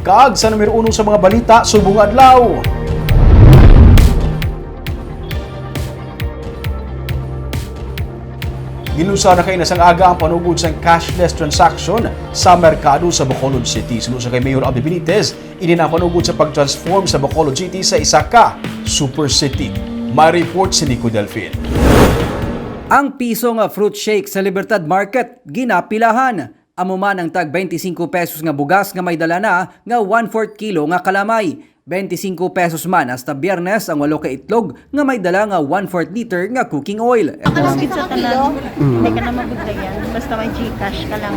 kag sa numero 1 sa mga balita subong adlaw. Ginusa na kay nasang aga ang panugod sa cashless transaction sa merkado sa Bacolod City. Sinusa kay Mayor Abby Benitez, ini na panugod sa pag-transform sa Bacolod City sa isa ka super city. May report si Nico Delfin. Ang piso nga fruit shake sa Libertad Market ginapilahan. Amo man ang tag 25 pesos nga bugas nga may dala na nga 1/4 kilo nga kalamay. 25 pesos man hasta Biyernes ang 8 ka itlog nga may dala nga 1/4 liter nga cooking oil. Nakaskit sa tanan, hindi ka na mabuglayan. Basta may Gcash ka lang.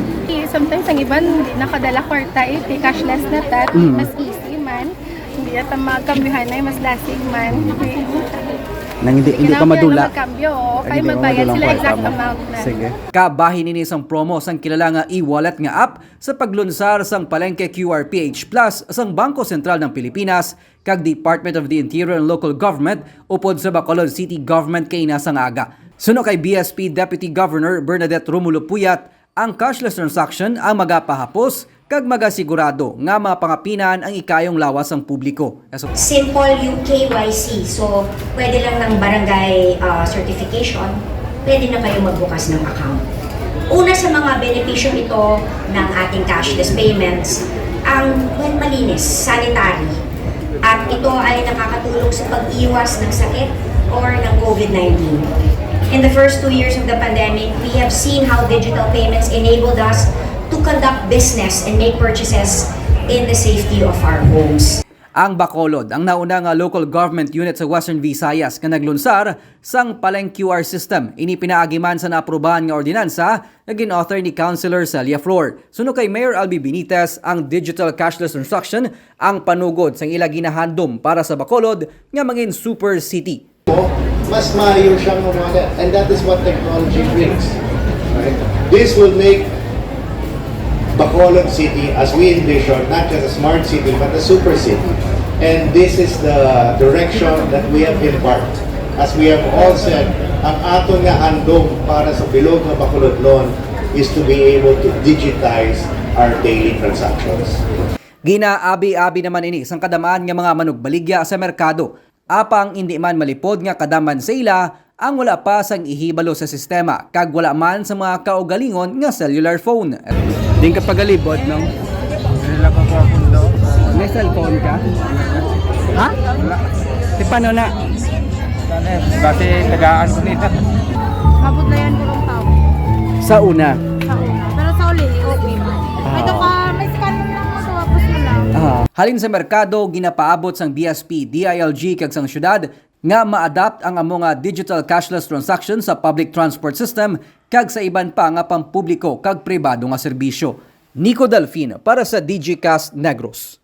Sometimes ang iban, hindi nakadala kwarta cashless na tat. Mas easy man. Hindi na magkambyuhan na mas lasig man. Nang hindi ka madula. Magkambyo, kaya magbayad sila exact amount na. Sige. Kabahin ini sang promo sang kilala nga e-wallet nga app sa paglunsar sang Palengke QRPH Plus sang Bangko Sentral ng Pilipinas kag Department of the Interior and Local Government upod sa Bacolod City Government kay nasang aga. Suno kay BSP Deputy Governor Bernadette Romulo Puyat, ang cashless transaction ang magapahapos kag magasigurado nga mapangapinan ang ikayong lawas ang publiko. Simple yung KYC. So, pwede lang ng barangay certification, pwede na kayo magbukas ng account. Una sa mga benepisyo ito ng ating cashless payments, ang malinis, sanitary. At ito ay nakakatulong sa pag-iwas ng sakit or ng COVID-19. In the first 2 years of the pandemic, we have seen how digital payments enabled us to conduct business and make purchases in the safety of our homes. Ang Bacolod, ang nauna nga local government unit sa Western Visayas nga naglunsar sang Palengke QR system. Ini pinaagi man sa naaprubahan nga ordinansa na gin-author ni Councilor Celia Flor. Suno kay Mayor Alby Benitez, ang digital cashless transaction ang panugod sang ila ginahandom para sa Bacolod nga mangin super city. Mas maayo siyang model, and that is what technology brings. Right? This will make Bacolod City, as we envision, not just a smart city, but a super city. And this is the direction that we have embarked. As we have all said, ang ato nga handom para sa bilog na Bacolodlon is to be able to digitize our daily transactions. Ginaabi-abi naman ini sang kadamaan nga mga manugbaligya sa merkado. Apang hindi man malipod nga kadaman sa ila ang wala pa sang ihibalo sa sistema kag wala man sa mga kaugalingon nga cellular phone. Din ka pagalibot no? Wala ka po akong daw. May cellphone ka? Ha? Wala. Di paano na? Kasi tagaan ko nila. Mabot na yan pulong tao. Sa una. Sa una. Pero sa uli, okay pa. Ito ka, may scan lang sa wapos mo lang. Halin sa merkado, ginapaabot sang BSP, DILG kag sang syudad nga ma-adapt ang amo nga digital cashless transaction sa public transport system kag sa iban pa nga pampubliko kag pribado nga serbisyo. Nico Delfin para sa DigiCast Negros.